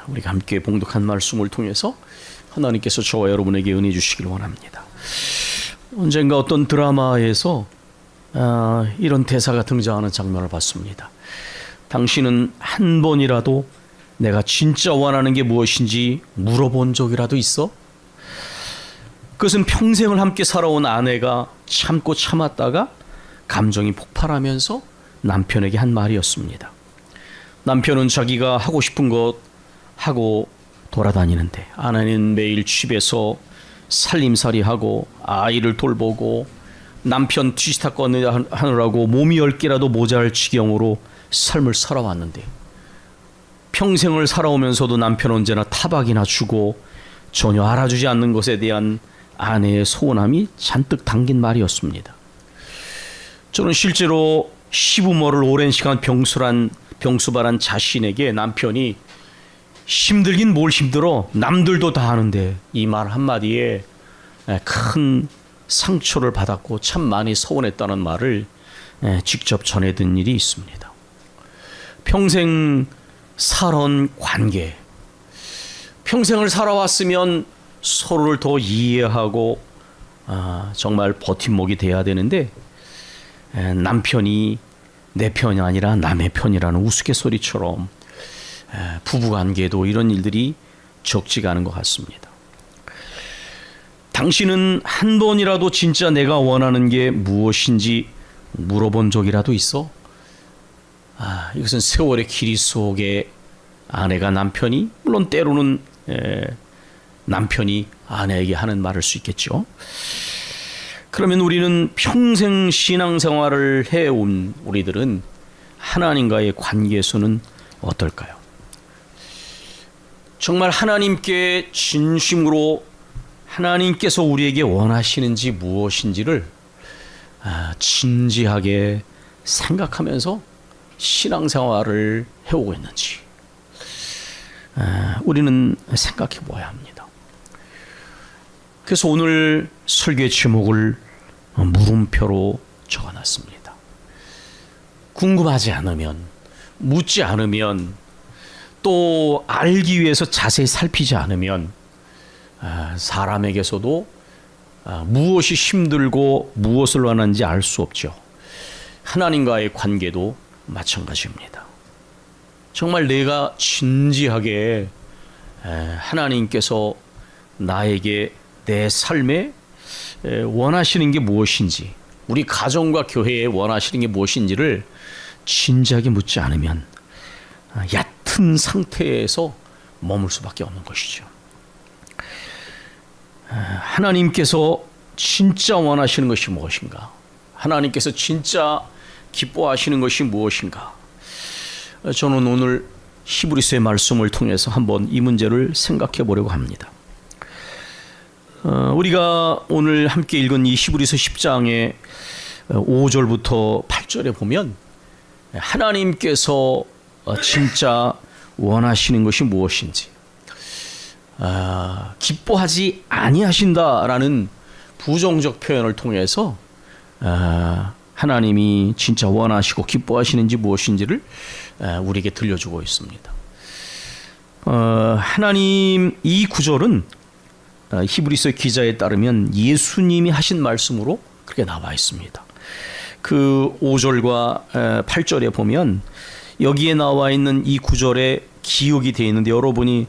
우리가 함께 봉독한 말씀을 통해서 하나님께서 저와 여러분에게 은혜 주시길 원합니다. 언젠가 어떤 드라마에서 이런 대사가 등장하는 장면을 봤습니다. 당신은 한 번이라도 내가 진짜 원하는 게 무엇인지 물어본 적이라도 있어? 그것은 평생을 함께 살아온 아내가 참고 참았다가 감정이 폭발하면서 남편에게 한 말이었습니다. 남편은 자기가 하고 싶은 것 하고 돌아다니는데 아내는 매일 집에서 살림살이하고 아이를 돌보고 남편 뒤치다꺼니 하느라고 몸이 10개라도 모자랄 지경으로 삶을 살아왔는데 평생을 살아오면서도 남편은 언제나 타박이나 주고 전혀 알아주지 않는 것에 대한 아내의 서운함이 잔뜩 담긴 말이었습니다. 저는 실제로 시부모를 오랜 시간 병수발한 자신에게 남편이 힘들긴 뭘 힘들어 남들도 다 하는데 이 말 한마디에 큰 상처를 받았고 참 많이 서운했다는 말을 직접 전해든 일이 있습니다. 평생 살아온 관계, 평생을 살아왔으면 서로를 더 이해하고 정말 버팀목이 돼야 되는데 남편이 내 편이 아니라 남의 편이라는 우스갯소리처럼 부부관계도 이런 일들이 적지가 않은 것 같습니다. 당신은 한 번이라도 진짜 내가 원하는 게 무엇인지 물어본 적이라도 있어? 이것은 세월의 길이 속에 아내가 남편이 물론 때로는 남편이 아내에게 하는 말일 수 있겠죠. 그러면 우리는 평생 신앙생활을 해온 우리들은 하나님과의 관계에서는 어떨까요? 정말 하나님께 진심으로 하나님께서 우리에게 원하시는지 무엇인지를 진지하게 생각하면서 신앙생활을 해오고 있는지 우리는 생각해 보아야 합니다. 그래서 오늘 설교의 제목을 물음표로 적어놨습니다. 궁금하지 않으면, 묻지 않으면, 또 알기 위해서 자세히 살피지 않으면 사람에게서도 무엇이 힘들고 무엇을 원하는지 알 수 없죠. 하나님과의 관계도 마찬가지입니다. 정말 내가 진지하게 하나님께서 나에게 내 삶에 원하시는 게 무엇인지, 우리 가정과 교회에 원하시는 게 무엇인지를 진지하게 묻지 않으면 얕은 상태에서 머물 수밖에 없는 것이죠. 하나님께서 진짜 원하시는 것이 무엇인가? 하나님께서 진짜 기뻐하시는 것이 무엇인가? 저는 오늘 히브리서의 말씀을 통해서 한번 이 문제를 생각해 보려고 합니다. 우리가 오늘 함께 읽은 이 히브리서 10장의 5절부터 8절에 보면 하나님께서 진짜 원하시는 것이 무엇인지, 기뻐하지 아니하신다라는 부정적 표현을 통해서 하나님이 진짜 원하시고 기뻐하시는지 무엇인지를 우리에게 들려주고 있습니다. 하나님 이 구절은 히브리서 기자에 따르면 예수님이 하신 말씀으로 그렇게 나와 있습니다. 그 5절과 8절에 보면 여기에 나와 있는 이 구절에 기억이 되어 있는데 여러분이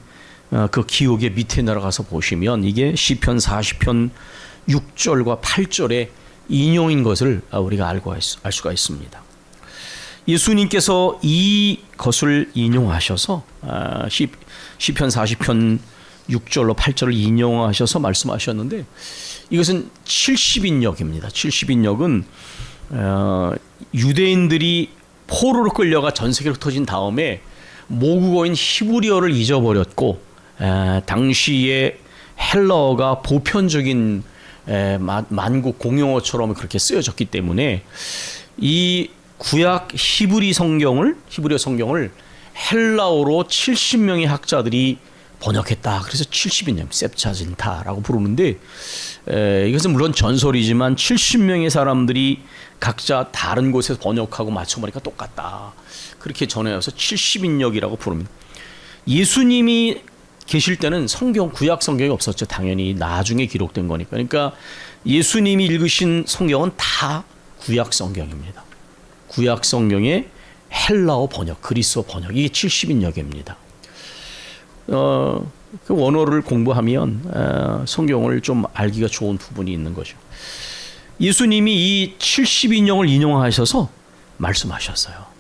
그 기억의 밑에 내려가서 보시면 이게 시편 40편 6절과 8절의 인용인 것을 우리가 알 수가 있습니다. 예수님께서 이것을 인용하셔서 시편 40편 6절로 8절을 인용하셔서 말씀하셨는데 이것은 70인역입니다. 70인역은 유대인들이 포로로 끌려가 전 세계로 흩어진 다음에 모국어인 히브리어를 잊어버렸고 당시에 헬라어가 보편적인 만국 공용어처럼 그렇게 쓰여졌기 때문에 이 구약 히브리어 성경을 헬라어로 70명의 학자들이 번역했다. 그래서 70인역 셉차진타라고 부르는데 이것은 물론 전설이지만 70명의 사람들이 각자 다른 곳에서 번역하고 맞춰보니까 똑같다. 그렇게 전해와서 70인역이라고 부릅니다. 예수님이 계실 때는 성경, 구약 성경이 없었죠. 당연히 나중에 기록된 거니까. 그러니까 예수님이 읽으신 성경은 다 구약 성경입니다. 구약 성경의 헬라어 번역, 그리스어 번역, 이게 70인역입니다. 그 원어를 공부하면 성경을 좀 알기가 좋은 부분이 있는 거죠. 예수님이 이 70인역을 인용하셔서 말씀하셨어요.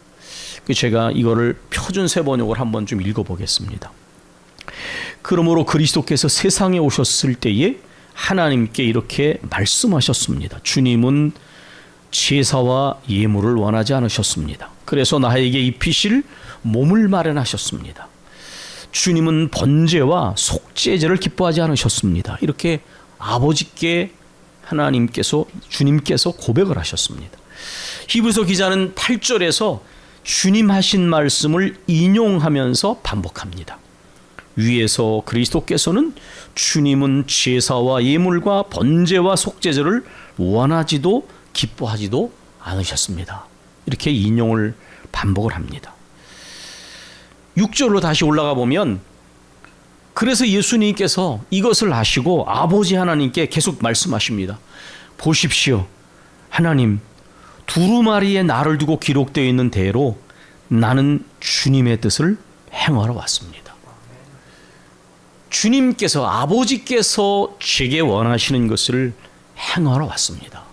제가 이거를 표준 세번역을 한번 좀 읽어보겠습니다. 그러므로 그리스도께서 세상에 오셨을 때에 하나님께 이렇게 말씀하셨습니다. 주님은 제사와 예물을 원하지 않으셨습니다. 그래서 나에게 입히실 몸을 마련하셨습니다. 주님은 번제와 속죄제를 기뻐하지 않으셨습니다. 이렇게 아버지께 하나님께서, 주님께서 고백을 하셨습니다. 히브리서 기자는 8절에서 주님 하신 말씀을 인용하면서 반복합니다. 위에서 그리스도께서는 주님은 제사와 예물과 번제와 속죄제를 원하지도 기뻐하지도 않으셨습니다. 이렇게 인용을 반복을 합니다. 6절로 다시 올라가 보면 그래서 예수님께서 이것을 아시고 아버지 하나님께 계속 말씀하십니다. 보십시오. 하나님, 두루마리에 나를 두고 기록되어 있는 대로 나는 주님의 뜻을 행하러 왔습니다. 주님께서, 아버지께서 제게 원하시는 것을 행하러 왔습니다.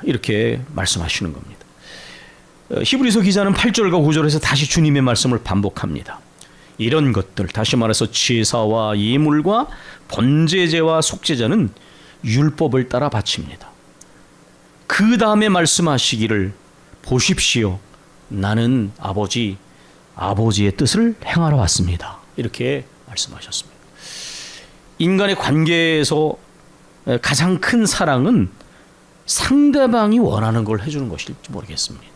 이렇게 말씀하시는 겁니다. 히브리서 기자는 8절과 9절에서 다시 주님의 말씀을 반복합니다. 이런 것들, 다시 말해서 제사와 예물과 번제제와 속죄제는 율법을 따라 바칩니다. 그 다음에 말씀하시기를 보십시오. 나는 아버지의 뜻을 행하러 왔습니다. 이렇게 말씀하셨습니다. 인간의 관계에서 가장 큰 사랑은 상대방이 원하는 걸 해주는 것일지 모르겠습니다.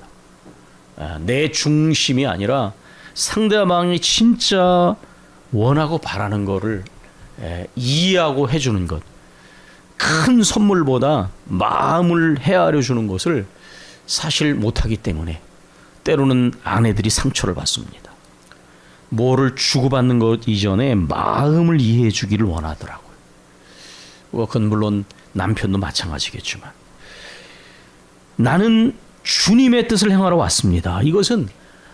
내 중심이 아니라 상대방이 진짜 원하고 바라는 거를 이해하고 해주는 것. 큰 선물보다 마음을 헤아려 주는 것을 사실 못하기 때문에 때로는 아내들이 상처를 받습니다. 뭐를 주고받는 것 이전에 마음을 이해해 주기를 원하더라고요. 그건 물론 남편도 마찬가지겠지만, 나는 주님의 뜻을 행하러 왔습니다. 이것은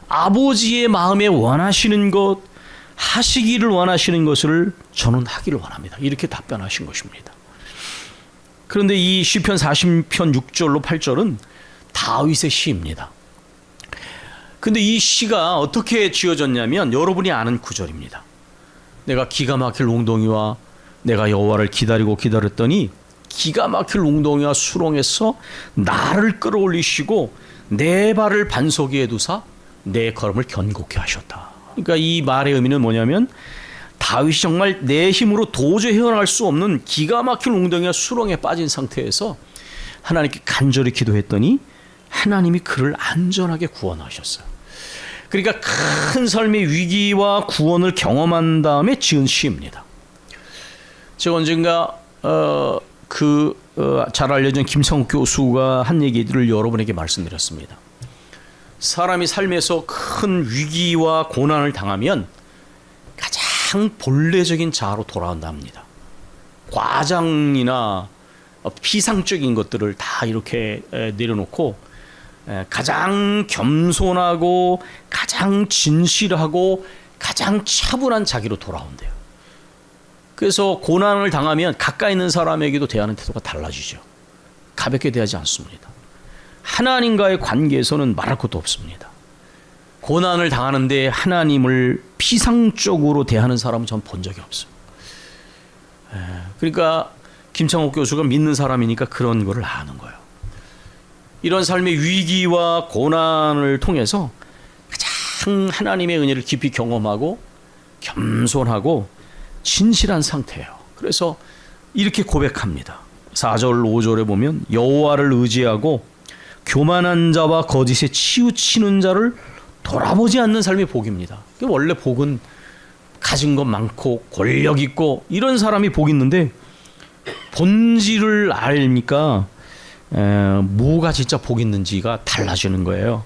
아버지의 마음에 원하시는 것, 하시기를 원하시는 것을 저는 하기를 원합니다. 이렇게 답변하신 것입니다. 그런데 이 시편 40편 6절로 8절은 다윗의 시입니다. 근데 이 시가 어떻게 지어졌냐면 여러분이 아는 구절입니다. 내가 기가 막힐 웅덩이와 내가 여호와를 기다렸더니 기가 막힐 웅덩이와 수렁에서 나를 끌어올리시고 내 발을 반석 위에 두사 내 걸음을 견고케 하셨다. 그러니까 이 말의 의미는 뭐냐면 다윗이 정말 내 힘으로 도저히 헤어나갈 수 없는 기가 막힌 웅덩이와 수렁에 빠진 상태에서 하나님께 간절히 기도했더니 하나님이 그를 안전하게 구원하셨어요. 그러니까 큰 삶의 위기와 구원을 경험한 다음에 지은 시입니다. 제가 언젠가 잘 알려진 김성욱 교수가 한 얘기들을 여러분에게 말씀드렸습니다. 사람이 삶에서 큰 위기와 고난을 당하면 가장 본래적인 자아로 돌아온다 합니다. 과장이나 피상적인 것들을 다 이렇게 내려놓고 가장 겸손하고 가장 진실하고 가장 차분한 자기로 돌아온대요. 그래서 고난을 당하면 가까이 있는 사람에게도 대하는 태도가 달라지죠. 가볍게 대하지 않습니다. 하나님과의 관계에서는 말할 것도 없습니다. 고난을 당하는데 하나님을 피상적으로 대하는 사람은 전 본 적이 없어요. 그러니까 김창옥 교수가 믿는 사람이니까 그런 거를 아는 거예요. 이런 삶의 위기와 고난을 통해서 가장 하나님의 은혜를 깊이 경험하고 겸손하고 진실한 상태예요. 그래서 이렇게 고백합니다. 4절 5절에 보면 여호와를 의지하고 교만한 자와 거짓에 치우치는 자를 돌아보지 않는 삶이 복입니다. 원래 복은 가진 것 많고 권력 있고 이런 사람이 복 있는데 본질을 알니까 뭐가 진짜 복 있는지가 달라지는 거예요.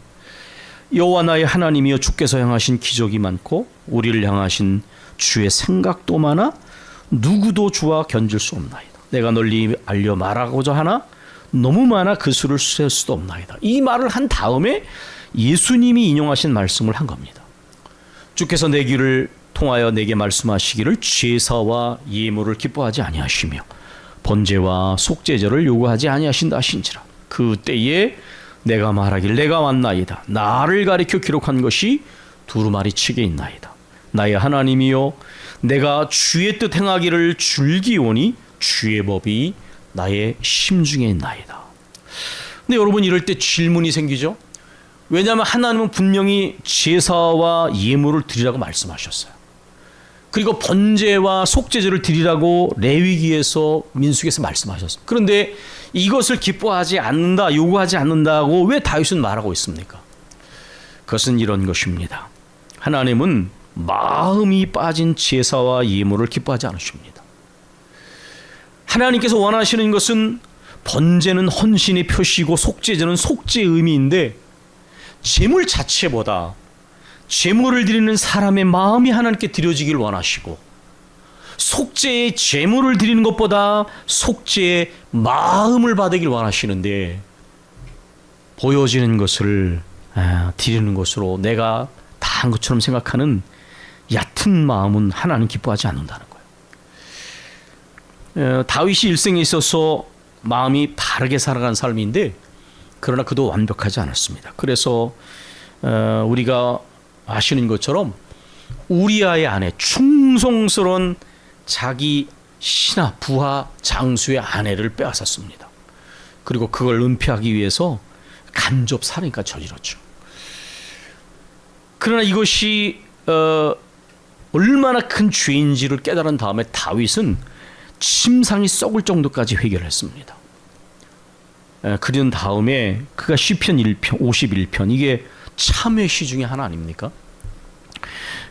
여호와 나의 하나님이여 주께서 향하신 기적이 많고 우리를 향하신 주의 생각도 많아 누구도 주와 견질 수 없나이다. 내가 널리 알려 말하고자 하나 너무 많아 그 수를 셀 수도 없나이다. 이 말을 한 다음에 예수님이 인용하신 말씀을 한 겁니다. 주께서 내 귀를 통하여 내게 말씀하시기를 제사와 예물을 기뻐하지 아니하시며 번제와 속죄제를 요구하지 아니하신다 하신지라. 그 때에 내가 말하길 내가 왔나이다. 나를 가리켜 기록한 것이 두루마리 책에 있나이다. 나의 하나님이여 내가 주의 뜻 행하기를 즐기오니 주의 법이 나의 심중에 있나이다. 근데 여러분 이럴 때 질문이 생기죠. 왜냐하면 하나님은 분명히 제사와 예물을 드리라고 말씀하셨어요. 그리고 번제와 속죄제를 드리라고 레위기에서 민수기에서 말씀하셨어요. 그런데 이것을 기뻐하지 않는다, 요구하지 않는다고 왜 다윗은 말하고 있습니까? 그것은 이런 것입니다. 하나님은 마음이 빠진 제사와 예물을 기뻐하지 않으십니다. 하나님께서 원하시는 것은 번제는 헌신의 표시고 속죄제는 속죄의 의미인데 제물 자체보다 제물을 드리는 사람의 마음이 하나님께 드려지길 원하시고 속죄의 제물을 드리는 것보다 속죄의 마음을 받으길 원하시는데 보여지는 것을 드리는 것으로 내가 다 한 것처럼 생각하는 얕은 마음은 하나님 기뻐하지 않는다는 거예요. 다윗이 일생에 있어서 마음이 바르게 살아간 삶인데 그러나 그도 완벽하지 않았습니다. 그래서 우리가 아시는 것처럼 우리아의 아내, 충성스러운 자기 신하, 부하, 장수의 아내를 빼앗았습니다. 그리고 그걸 은폐하기 위해서 간접 살인까지 저질렀죠. 그러나 이것이 얼마나 큰 죄인지를 깨달은 다음에 다윗은 침상이 썩을 정도까지 회개를 했습니다. 그런 다음에 그가 시편 1편, 51편 이게 참회 시 중에 하나 아닙니까?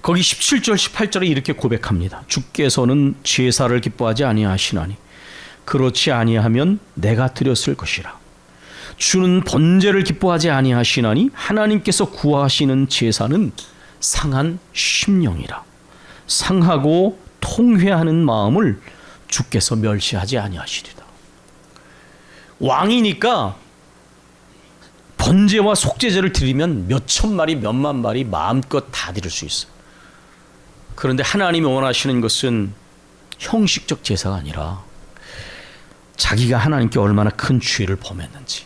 거기 17절 18절에 이렇게 고백합니다. 주께서는 제사를 기뻐하지 아니하시나니 그렇지 아니하면 내가 드렸을 것이라. 주는 번제를 기뻐하지 아니하시나니 하나님께서 구하시는 제사는 상한 심령이라. 상하고 통회하는 마음을 주께서 멸시하지 아니하시리라. 왕이니까 번제와 속죄제를 드리면 몇천 마리 몇만 마리 마음껏 다 드릴 수 있어요. 그런데 하나님이 원하시는 것은 형식적 제사가 아니라 자기가 하나님께 얼마나 큰 죄를 범했는지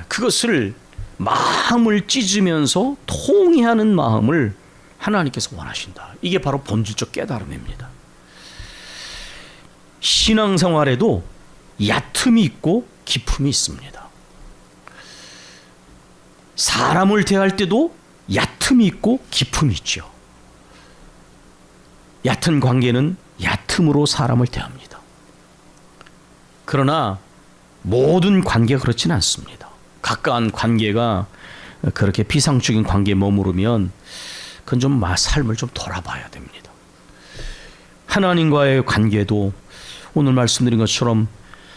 그것을 마음을 찢으면서 통회하는 마음을 하나님께서 원하신다. 이게 바로 본질적 깨달음입니다. 신앙생활에도 얕음이 있고 깊음이 있습니다. 사람을 대할 때도 얕음이 있고 깊음이 있죠. 얕은 관계는 얕음으로 사람을 대합니다. 그러나 모든 관계가 그렇지는 않습니다. 가까운 관계가 그렇게 비상적인 관계에 머무르면 그건 좀 삶을 좀 돌아봐야 됩니다. 하나님과의 관계도 오늘 말씀드린 것처럼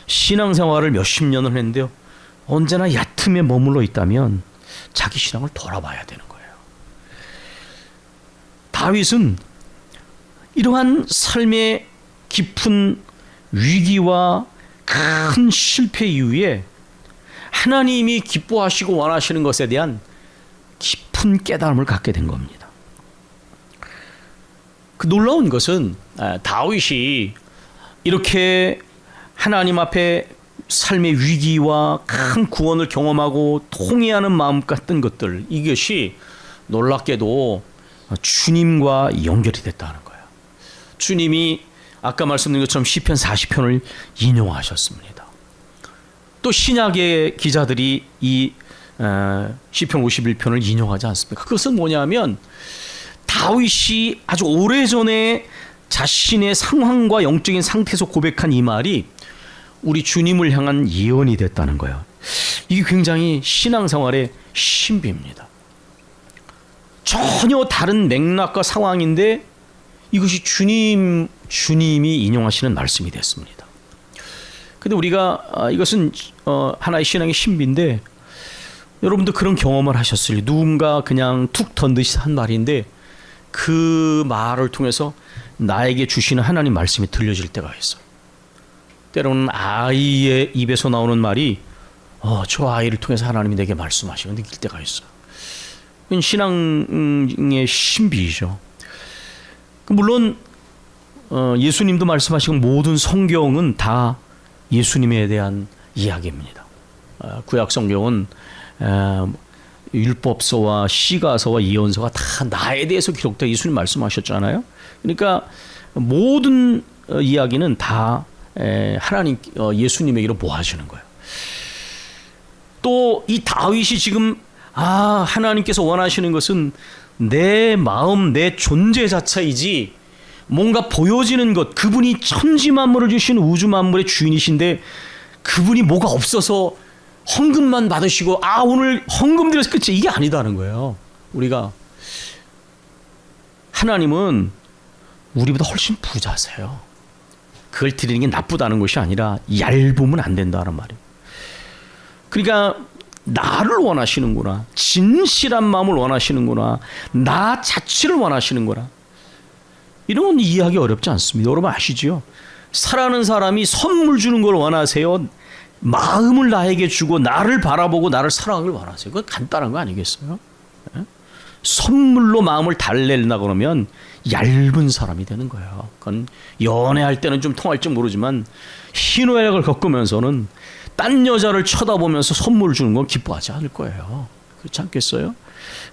신앙생활을 몇십 년을 했는데요. 언제나 얕음에 머물러 있다면 자기 신앙을 돌아봐야 되는 거예요. 다윗은 이러한 삶의 깊은 위기와 큰 실패 이후에 하나님이 기뻐하시고 원하시는 것에 대한 깊은 깨달음을 갖게 된 겁니다. 그 놀라운 것은 다윗이 이렇게 하나님 앞에 삶의 위기와 큰 구원을 경험하고 통회하는 마음 같은 것들, 이것이 놀랍게도 주님과 연결이 됐다는 거예요. 주님이 아까 말씀드린 것처럼 시편 40편을 인용하셨습니다. 또 신약의 기자들이 이 시편 51편을 인용하지 않습니까? 그것은 뭐냐면 다윗이 아주 오래전에 자신의 상황과 영적인 상태에서 고백한 이 말이 우리 주님을 향한 예언이 됐다는 거예요. 이게 굉장히 신앙생활의 신비입니다. 전혀 다른 맥락과 상황인데 이것이 주님이 인용하시는 말씀이 됐습니다. 근데 우리가 이것은 하나의 신앙의 신비인데 여러분도 그런 경험을 하셨을 누군가 그냥 툭 던듯이 한 말인데 그 말을 통해서 나에게 주시는 하나님 말씀이 들려질 때가 있어요. 때로는 아이의 입에서 나오는 말이 저 아이를 통해서 하나님이 내게 말씀하시고 느낄 때가 있어요. 그건 신앙의 신비이죠. 물론 예수님도 말씀하시고 모든 성경은 다 예수님에 대한 이야기입니다. 구약 성경은 율법서와 시가서와 예언서가 다 나에 대해서 기록되어 예수님 말씀하셨잖아요. 그러니까 모든 이야기는 다 하나님 예수님에게로 모아지는 거예요. 또 이 다윗이 지금 하나님께서 원하시는 것은 내 마음, 내 존재 자체이지 뭔가 보여지는 것, 그분이 천지 만물을 주신 우주 만물의 주인이신데 그분이 뭐가 없어서 헌금만 받으시고 오늘 헌금 드려서 끝이 이게 아니다는 거예요. 우리가 하나님은 우리보다 훨씬 부자세요. 그걸 드리는 게 나쁘다는 것이 아니라 얇으면 안 된다는 말이에요. 그러니까 나를 원하시는구나, 진실한 마음을 원하시는구나, 나 자체를 원하시는구나, 이런 건 이해하기 어렵지 않습니다. 여러분 아시죠? 사랑하는 사람이 선물 주는 걸 원하세요? 마음을 나에게 주고 나를 바라보고 나를 사랑하길 원하세요? 그건 간단한 거 아니겠어요? 선물로 마음을 달랠나 그러면 얇은 사람이 되는 거예요. 그건 연애할 때는 좀 통할지 모르지만 희노애락을 겪으면서는 딴 여자를 쳐다보면서 선물을 주는 건 기뻐하지 않을 거예요. 그렇지 않겠어요?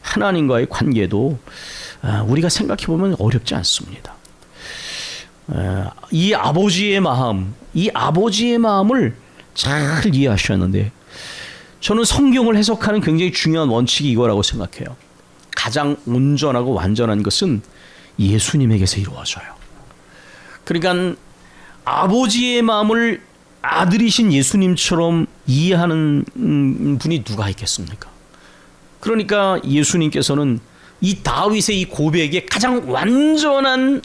하나님과의 관계도 우리가 생각해보면 어렵지 않습니다. 이 아버지의 마음을 잘 이해하셨는데 저는 성경을 해석하는 굉장히 중요한 원칙이 이거라고 생각해요. 가장 온전하고 완전한 것은 예수님에게서 이루어져요. 그러니까 아버지의 마음을 아들이신 예수님처럼 이해하는 분이 누가 있겠습니까? 그러니까 예수님께서는 이 다윗의 이 고백의 가장 완전한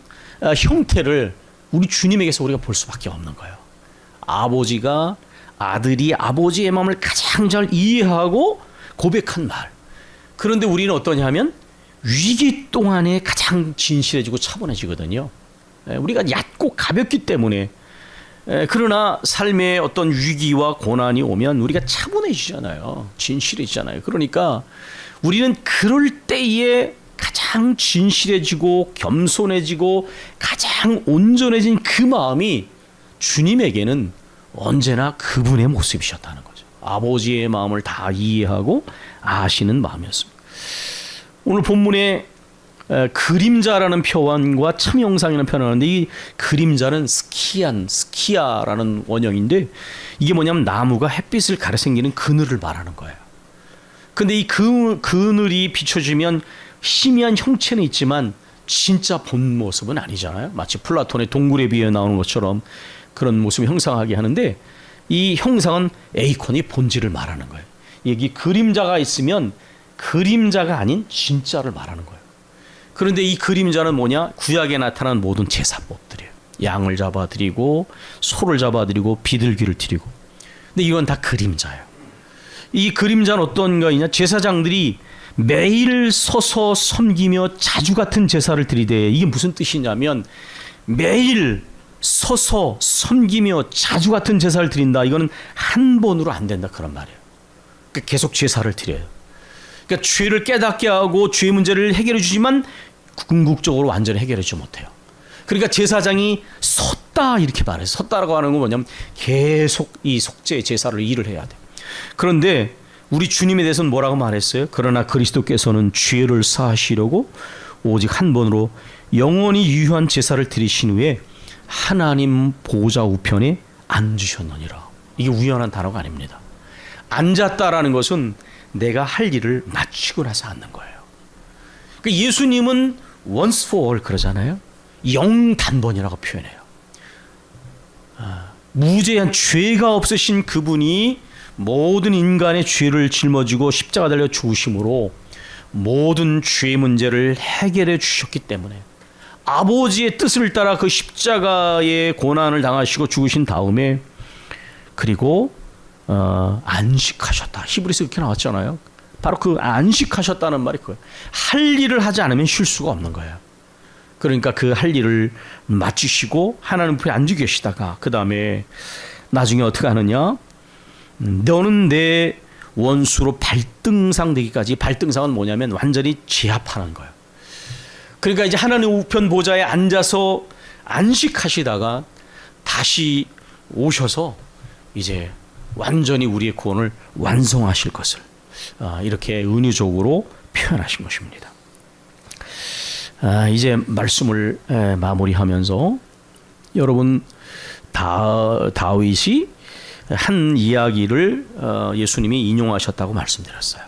형태를 우리 주님에게서 우리가 볼 수밖에 없는 거예요. 아들이 아버지의 마음을 가장 잘 이해하고 고백한 말. 그런데 우리는 어떠냐 하면 위기 동안에 가장 진실해지고 차분해지거든요. 우리가 얕고 가볍기 때문에. 그러나 삶의 어떤 위기와 고난이 오면 우리가 차분해지잖아요. 진실해지잖아요. 그러니까 우리는 그럴 때에 가장 진실해지고 겸손해지고 가장 온전해진 그 마음이 주님에게는 언제나 그분의 모습이셨다는 거죠. 아버지의 마음을 다 이해하고 아시는 마음이었습니다. 오늘 본문에 그림자라는 표현과 참형상이라는 표현을 하는데 이 그림자는 스키아라는 원형인데 이게 뭐냐면 나무가 햇빛을 가려 생기는 그늘을 말하는 거예요. 근데 이 그늘이 비춰지면 희미한 형체는 있지만 진짜 본 모습은 아니잖아요. 마치 플라톤의 동굴에 비해 나오는 것처럼 그런 모습을 형상하게 하는데 이 형상은 에이콘이 본질을 말하는 거예요. 여기 그림자가 있으면 그림자가 아닌 진짜를 말하는 거예요. 그런데 이 그림자는 뭐냐? 구약에 나타난 모든 제사법들이에요. 양을 잡아드리고 소를 잡아드리고 비둘기를 드리고. 근데 이건 다 그림자예요. 이 그림자는 어떤 거냐? 제사장들이 매일 서서 섬기며 자주 같은 제사를 드리되 이게 무슨 뜻이냐면 매일 서서 섬기며 자주 같은 제사를 드린다. 이거는 한 번으로 안 된다 그런 말이에요. 그러니까 계속 제사를 드려요. 그러니까 죄를 깨닫게 하고 죄 문제를 해결해 주지만 궁극적으로 완전히 해결하지 못해요. 그러니까 제사장이 섰다 이렇게 말해요. 섰다라고 하는 건 뭐냐면 계속 이 속죄 제사를 일을 해야 돼. 그런데 우리 주님에 대해서는 뭐라고 말했어요? 그러나 그리스도께서는 죄를 사하시려고 오직 한 번으로 영원히 유효한 제사를 드리신 후에 하나님 보좌 우편에 앉으셨느니라. 이게 우연한 단어가 아닙니다. 앉았다라는 것은 내가 할 일을 마치고 나서 앉는 거예요. 그러니까 예수님은 once for all 그러잖아요. 영단번이라고 표현해요. 무죄한 죄가 없으신 그분이 모든 인간의 죄를 짊어지고 십자가 달려 죽으심으로 모든 죄 문제를 해결해 주셨기 때문에 아버지의 뜻을 따라 그 십자가의 고난을 당하시고 죽으신 다음에 그리고 안식하셨다. 히브리서 그렇게 나왔잖아요. 바로 그 안식하셨다는 말이 그거예요. 할 일을 하지 않으면 쉴 수가 없는 거예요. 그러니까 그 할 일을 마치시고 하나님 앞에 앉아 계시다가 그 다음에 나중에 어떻게 하느냐? 너는 내 원수로 발등상 되기까지. 발등상은 뭐냐면 완전히 제압하는 거예요. 그러니까 이제 하나님 우편 보좌에 앉아서 안식하시다가 다시 오셔서 이제 완전히 우리의 구원을 완성하실 것을 이렇게 은유적으로 표현하신 것입니다. 이제 말씀을 마무리하면서 여러분 다윗이 한 이야기를 예수님이 인용하셨다고 말씀드렸어요.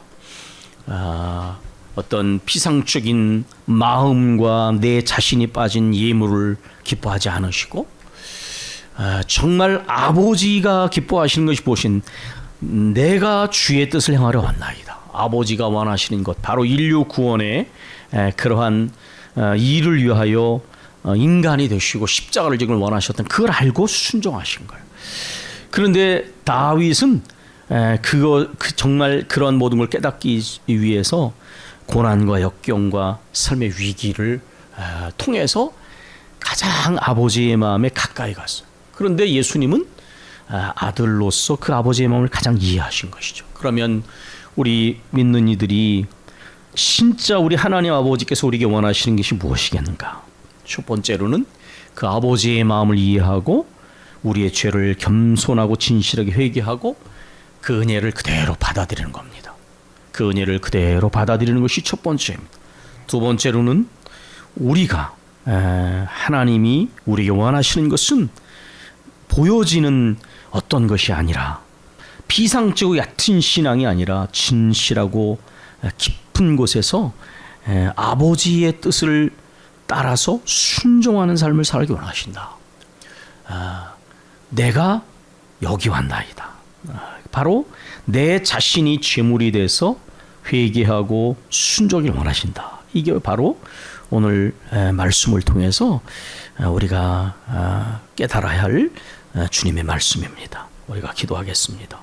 어떤 피상적인 마음과 내 자신이 빠진 예물을 기뻐하지 않으시고 정말 아버지가 기뻐하시는 것이 보신 내가 주의 뜻을 행하려 왔나이다. 아버지가 원하시는 것 바로 인류 구원의 그러한 일을 위하여 인간이 되시고 십자가를 지길 원하셨던 그걸 알고 순종하신 거예요. 그런데 다윗은 정말 그런 모든 걸 깨닫기 위해서 고난과 역경과 삶의 위기를 통해서 가장 아버지의 마음에 가까이 갔어요. 그런데 예수님은 아들로서 그 아버지의 마음을 가장 이해하신 것이죠. 그러면 우리 믿는 이들이 진짜 우리 하나님 아버지께서 우리에게 원하시는 것이 무엇이겠는가? 첫 번째로는 그 아버지의 마음을 이해하고 우리의 죄를 겸손하고 진실하게 회개하고 그 은혜를 그대로 받아들이는 겁니다. 그 은혜를 그대로 받아들이는 것이 첫 번째입니다. 두 번째로는 우리가 하나님이 우리에게 원하시는 것은 보여지는 어떤 것이 아니라 비상적이고 얕은 신앙이 아니라 진실하고 깊은 곳에서 아버지의 뜻을 따라서 순종하는 삶을 살기 원하신다. 내가 여기 왔나이다. 바로 내 자신이 제물이 돼서 회개하고 순종을 원하신다. 이게 바로 오늘 말씀을 통해서 우리가 깨달아야 할 주님의 말씀입니다. 우리가 기도하겠습니다.